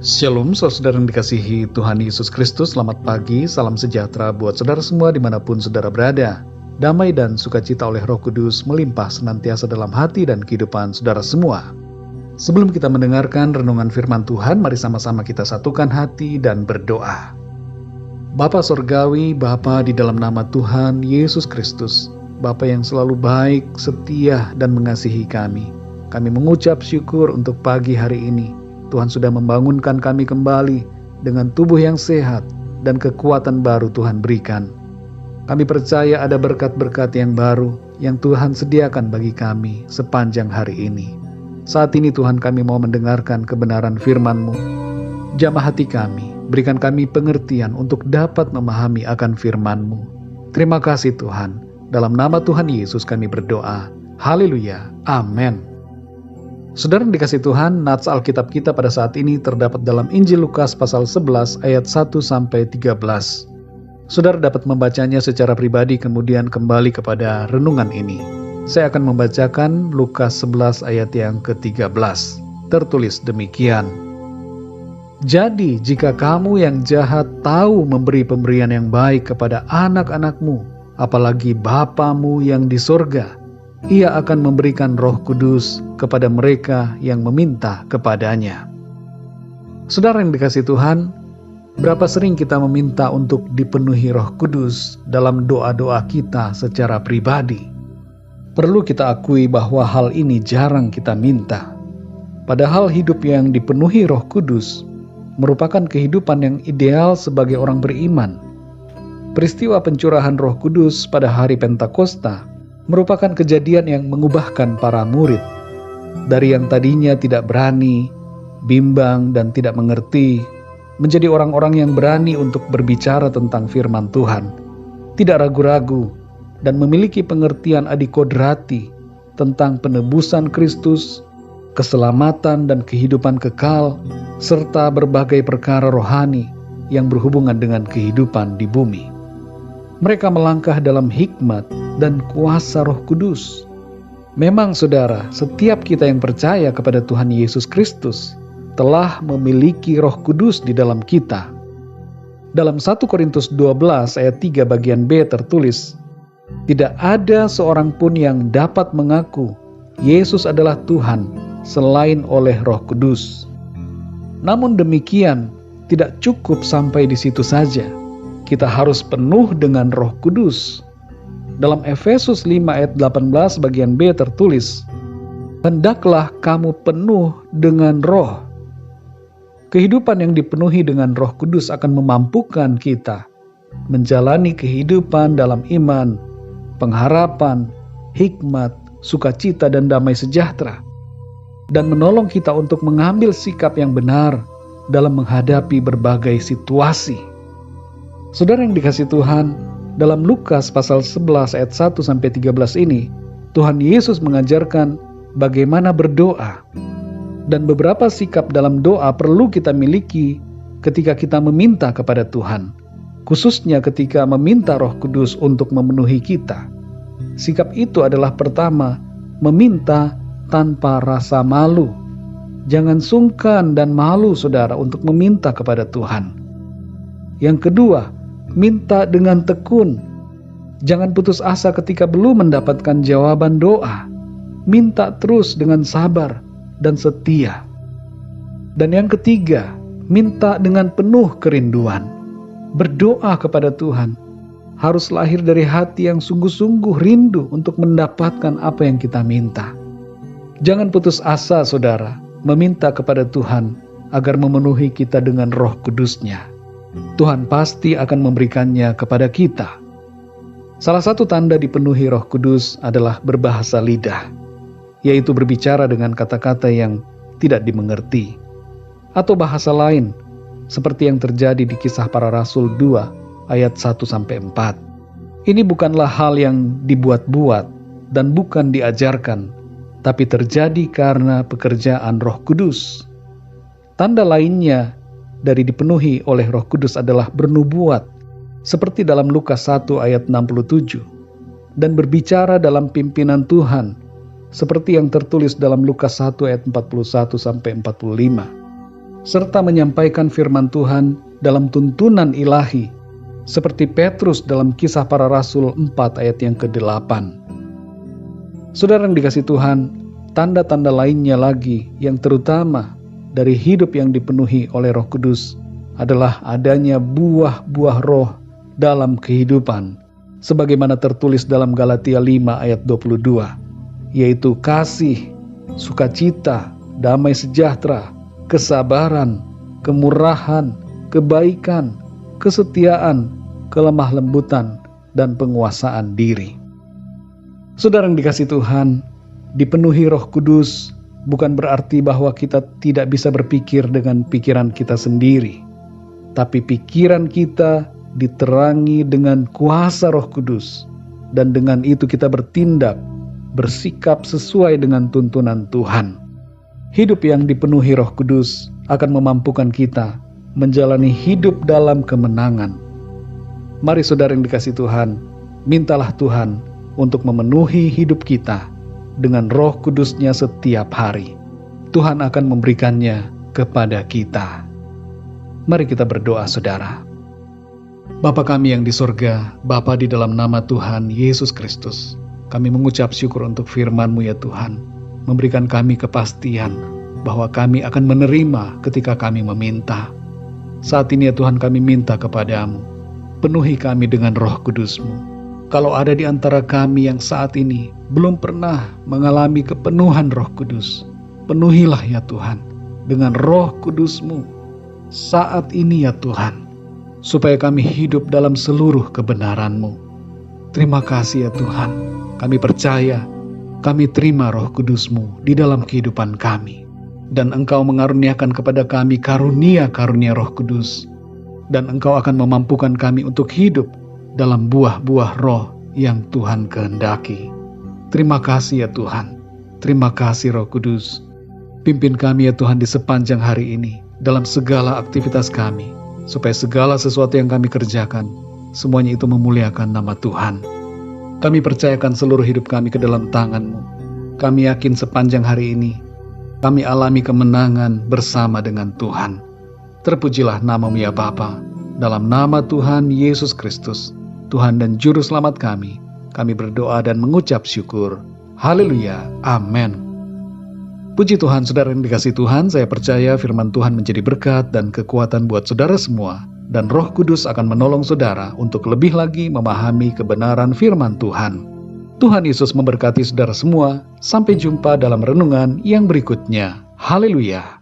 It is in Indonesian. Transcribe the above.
Shalom, saudara yang dikasihi Tuhan Yesus Kristus. Selamat pagi, salam sejahtera buat saudara semua dimanapun saudara berada. Damai dan sukacita oleh Roh Kudus melimpah senantiasa dalam hati dan kehidupan saudara semua. Sebelum kita mendengarkan renungan firman Tuhan, mari sama-sama kita satukan hati dan berdoa. Bapa Sorgawi, Bapa di dalam nama Tuhan Yesus Kristus, Bapa yang selalu baik, setia, dan mengasihi kami. Kami mengucap syukur untuk pagi hari ini. Tuhan sudah membangunkan kami kembali dengan tubuh yang sehat dan kekuatan baru Tuhan berikan. Kami percaya ada berkat-berkat yang baru yang Tuhan sediakan bagi kami sepanjang hari ini. Saat ini Tuhan, kami mau mendengarkan kebenaran firman-Mu. Jamah hati kami, berikan kami pengertian untuk dapat memahami akan firman-Mu. Terima kasih Tuhan. Dalam nama Tuhan Yesus kami berdoa. Haleluya. Amin. Saudara yang dikasih Tuhan, nats Alkitab kita pada saat ini terdapat dalam Injil Lukas pasal 11 ayat 1-13. Saudara dapat membacanya secara pribadi kemudian kembali kepada renungan ini. Saya akan membacakan Lukas 11 ayat yang ke-13. Tertulis demikian. Jadi jika kamu yang jahat tahu memberi pemberian yang baik kepada anak-anakmu, apalagi Bapamu yang di sorga, Ia akan memberikan Roh Kudus kepada mereka yang meminta kepadanya. Saudara yang dikasih Tuhan, berapa sering kita meminta untuk dipenuhi Roh Kudus dalam doa-doa kita secara pribadi? Perlu kita akui bahwa hal ini jarang kita minta. Padahal hidup yang dipenuhi Roh Kudus merupakan kehidupan yang ideal sebagai orang beriman. Peristiwa pencurahan Roh Kudus pada hari Pentakosta merupakan kejadian yang mengubahkan para murid. Dari yang tadinya tidak berani, bimbang, dan tidak mengerti, menjadi orang-orang yang berani untuk berbicara tentang firman Tuhan, tidak ragu-ragu, dan memiliki pengertian adikodrati tentang penebusan Kristus, keselamatan dan kehidupan kekal, serta berbagai perkara rohani yang berhubungan dengan kehidupan di bumi. Mereka melangkah dalam hikmat dan kuasa Roh Kudus. Memang saudara, setiap kita yang percaya kepada Tuhan Yesus Kristus telah memiliki Roh Kudus di dalam kita. Dalam 1 Korintus 12 ayat 3 bagian B tertulis, tidak ada seorang pun yang dapat mengaku Yesus adalah Tuhan selain oleh Roh Kudus. Namun demikian, tidak cukup sampai di situ saja. Kita harus penuh dengan Roh Kudus. Dalam Efesus 5 ayat 18 bagian B tertulis, hendaklah kamu penuh dengan roh. Kehidupan yang dipenuhi dengan Roh Kudus akan memampukan kita menjalani kehidupan dalam iman, pengharapan, hikmat, sukacita, dan damai sejahtera, dan menolong kita untuk mengambil sikap yang benar dalam menghadapi berbagai situasi. Saudara yang dikasih Tuhan, dalam Lukas pasal 11 ayat 1-13 ini, Tuhan Yesus mengajarkan bagaimana berdoa. Dan beberapa sikap dalam doa perlu kita miliki ketika kita meminta kepada Tuhan, khususnya ketika meminta Roh Kudus untuk memenuhi kita. Sikap itu adalah pertama, meminta tanpa rasa malu. Jangan sungkan dan malu saudara untuk meminta kepada Tuhan. Yang kedua, minta dengan tekun. Jangan putus asa ketika belum mendapatkan jawaban doa. Minta terus dengan sabar dan setia. Dan yang ketiga, minta dengan penuh kerinduan. Berdoa kepada Tuhan harus lahir dari hati yang sungguh-sungguh rindu untuk mendapatkan apa yang kita minta. Jangan putus asa saudara, meminta kepada Tuhan agar memenuhi kita dengan Roh Kudus-Nya. Tuhan pasti akan memberikannya kepada kita. Salah satu tanda dipenuhi Roh Kudus adalah berbahasa lidah, yaitu berbicara dengan kata-kata yang tidak dimengerti, atau bahasa lain, seperti yang terjadi di Kisah Para Rasul 2 ayat 1-4. Ini bukanlah hal yang dibuat-buat dan bukan diajarkan, tapi terjadi karena pekerjaan Roh Kudus. Tanda lainnya dari dipenuhi oleh Roh Kudus adalah bernubuat, seperti dalam Lukas 1 ayat 67, dan berbicara dalam pimpinan Tuhan, seperti yang tertulis dalam Lukas 1 ayat 41-45. serta menyampaikan firman Tuhan dalam tuntunan ilahi, seperti Petrus dalam Kisah Para Rasul 4 ayat yang ke-8. Saudara yang dikasihi Tuhan, tanda-tanda lainnya lagi yang terutama dari hidup yang dipenuhi oleh Roh Kudus adalah adanya buah-buah roh dalam kehidupan, sebagaimana tertulis dalam Galatia 5 ayat 22, yaitu kasih, sukacita, damai sejahtera, kesabaran, kemurahan, kebaikan, kesetiaan, kelemah lembutan, dan penguasaan diri. Saudara yang dikasihi Tuhan, dipenuhi Roh Kudus bukan berarti bahwa kita tidak bisa berpikir dengan pikiran kita sendiri, tapi pikiran kita diterangi dengan kuasa Roh Kudus, dan dengan itu kita bertindak, bersikap sesuai dengan tuntunan Tuhan. Hidup yang dipenuhi Roh Kudus akan memampukan kita menjalani hidup dalam kemenangan. Mari saudara yang dikasihi Tuhan, mintalah Tuhan untuk memenuhi hidup kita dengan Roh Kudus-Nya setiap hari. Tuhan akan memberikannya kepada kita. Mari kita berdoa saudara. Bapa kami yang di sorga, Bapa di dalam nama Tuhan Yesus Kristus, kami mengucap syukur untuk firman-Mu ya Tuhan, memberikan kami kepastian bahwa kami akan menerima ketika kami meminta. Saat ini ya Tuhan kami minta kepadamu, penuhi kami dengan Roh Kudus-Mu. Kalau ada di antara kami yang saat ini belum pernah mengalami kepenuhan Roh Kudus, penuhilah ya Tuhan dengan Roh Kudus-Mu saat ini ya Tuhan, supaya kami hidup dalam seluruh kebenaran-Mu. Terima kasih ya Tuhan, kami percaya, kami terima Roh Kudus-Mu di dalam kehidupan kami. Dan Engkau mengaruniakan kepada kami karunia-karunia Roh Kudus. Dan Engkau akan memampukan kami untuk hidup dalam buah-buah roh yang Tuhan kehendaki. Terima kasih ya Tuhan. Terima kasih Roh Kudus. Pimpin kami ya Tuhan di sepanjang hari ini, dalam segala aktivitas kami, supaya segala sesuatu yang kami kerjakan, semuanya itu memuliakan nama Tuhan. Kami percayakan seluruh hidup kami ke dalam tangan-Mu. Kami yakin sepanjang hari ini, kami alami kemenangan bersama dengan Tuhan. Terpujilah nama-Mu ya Bapa, dalam nama Tuhan Yesus Kristus, Tuhan dan Juru Selamat kami berdoa dan mengucap syukur. Haleluya, amin. Puji Tuhan, saudara yang dikasihi Tuhan, saya percaya firman Tuhan menjadi berkat dan kekuatan buat saudara semua, dan Roh Kudus akan menolong saudara untuk lebih lagi memahami kebenaran firman Tuhan. Tuhan Yesus memberkati saudara semua. Sampai jumpa dalam renungan yang berikutnya. Haleluya.